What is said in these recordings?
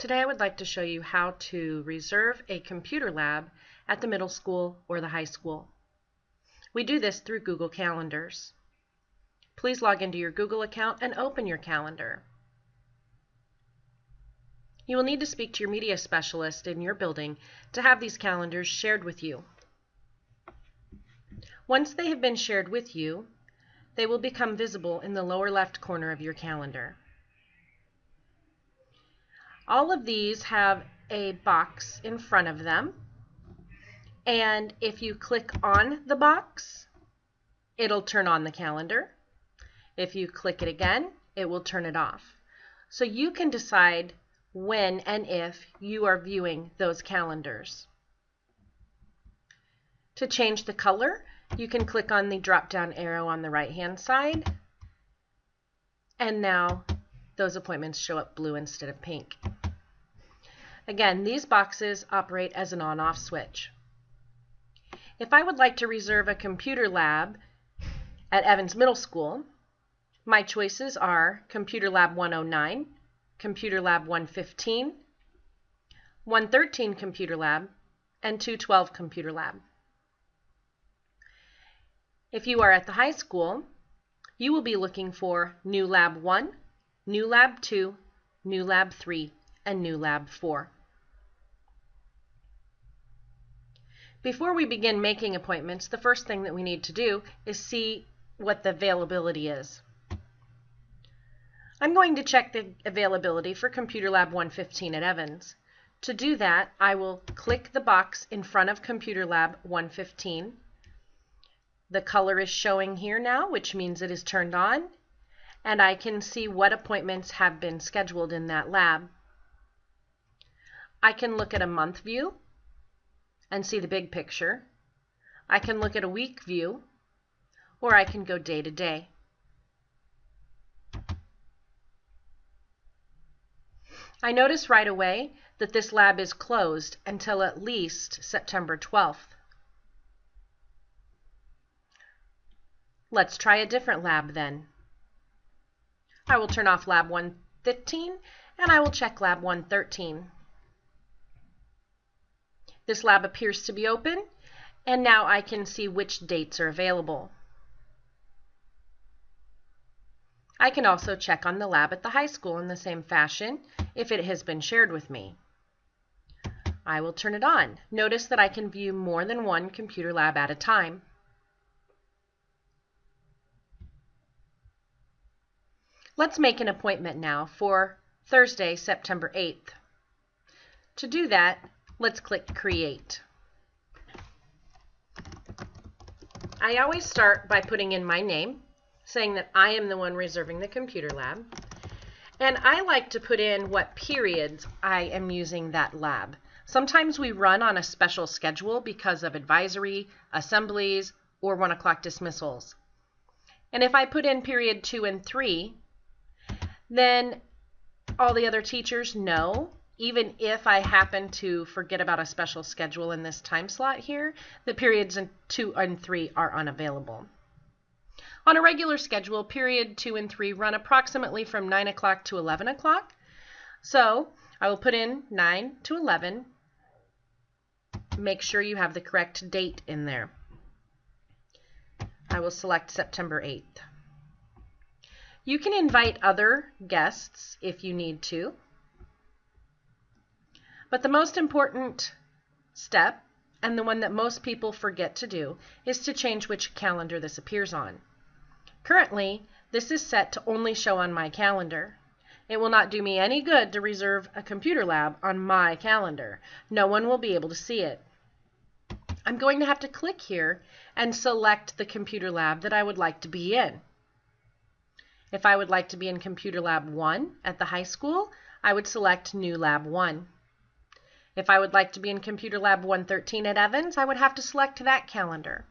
Today I would like to show you how to reserve a computer lab at the middle school or the high school. We do this through Google Calendars. Please log into your Google account and open your calendar. You will need to speak to your media specialist in your building to have these calendars shared with you. Once they have been shared with you, they will become visible in the lower left corner of your calendar. All of these have a box in front of them, and if you click on the box, it'll turn on the calendar. If you click it again, it will turn it off. So you can decide when and if you are viewing those calendars. To change the color, you can click on the drop-down arrow on the right-hand side, and now those appointments show up blue instead of pink. Again, these boxes operate as an on-off switch. If I would like to reserve a computer lab at Evans Middle School, my choices are Computer Lab 109, Computer Lab 115, 113 Computer Lab, and 212 Computer Lab. If you are at the high school, you will be looking for New Lab 1, New Lab 2, New Lab 3, and New Lab 4. Before we begin making appointments, the first thing that we need to do is see what the availability is. I'm going to check the availability for Computer Lab 115 at Evans. To do that, I will click the box in front of Computer Lab 115. The color is showing here now, which means it is turned on, and I can see what appointments have been scheduled in that lab. I can look at a month view and see the big picture. I can look at a week view, or I can go day to day. I notice right away that this lab is closed until at least September 12th. Let's try a different lab then. I will turn off Lab 115 and I will check Lab 113. This lab appears to be open, and now I can see which dates are available. I can also check on the lab at the high school in the same fashion if it has been shared with me. I will turn it on. Notice that I can view more than one computer lab at a time. Let's make an appointment now for Thursday, September 8th. To do that, let's click Create. I always start by putting in my name, saying that I am the one reserving the computer lab, and I like to put in what periods I am using that lab. Sometimes we run on a special schedule because of advisory, assemblies, or 1 o'clock dismissals. And if I put in period 2 and 3, then all the other teachers know, even if I happen to forget about a special schedule in this time slot here, the periods 2 and 3 are unavailable. On a regular schedule, period 2 and 3 run approximately from 9 o'clock to 11 o'clock. So I will put in 9 to 11. Make sure you have the correct date in there. I will select September 8th. You can invite other guests if you need to. But the most important step, and the one that most people forget to do, is to change which calendar this appears on. Currently, this is set to only show on my calendar. It will not do me any good to reserve a computer lab on my calendar. No one will be able to see it. I'm going to have to click here and select the computer lab that I would like to be in. If I would like to be in Computer Lab 1 at the high school, I would select New Lab 1. If I would like to be in Computer Lab 113 at Evans, I would have to select that calendar.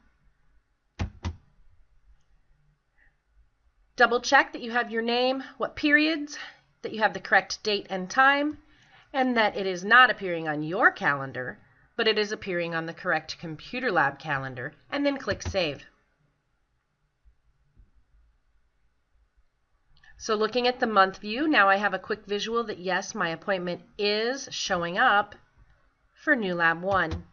Double check that you have your name, what periods, that you have the correct date and time, and that it is not appearing on your calendar, but it is appearing on the correct Computer Lab calendar, and then click Save. So looking at the month view, now I have a quick visual that yes, my appointment is showing up for new lab 1.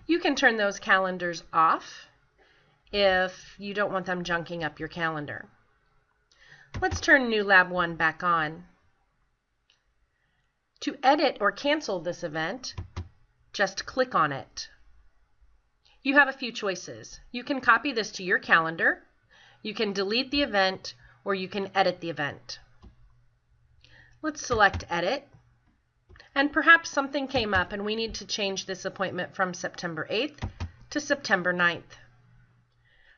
You can turn those calendars off if you don't want them junking up your calendar. Let's turn new lab 1 back on. To edit or cancel this event, just click on it. You have a few choices. You can copy this to your calendar, you can delete the event, or you can edit the event. Let's select edit. And perhaps something came up and we need to change this appointment from September 8th to September 9th.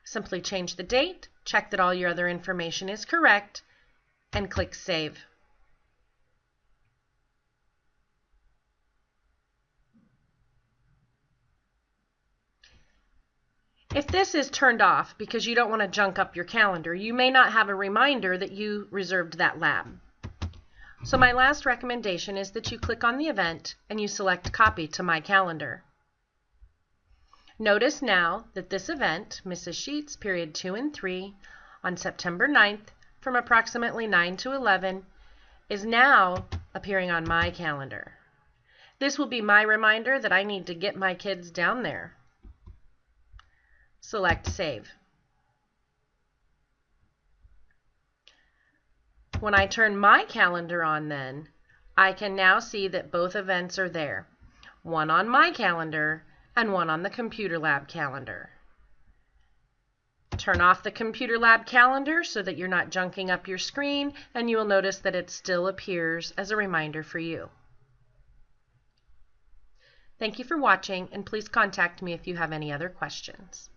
Simply change the date, check that all your other information is correct, and click Save. If this is turned off because you don't want to junk up your calendar, you may not have a reminder that you reserved that lab. So my last recommendation is that you click on the event and you select Copy to My Calendar. Notice now that this event, Mrs. Sheets, period 2 and 3, on September 9th from approximately 9 to 11, is now appearing on my calendar. This will be my reminder that I need to get my kids down there. Select Save. When I turn my calendar on then, I can now see that both events are there. One on my calendar and one on the computer lab calendar. Turn off the computer lab calendar so that you're not junking up your screen, and you will notice that it still appears as a reminder for you. Thank you for watching, and please contact me if you have any other questions.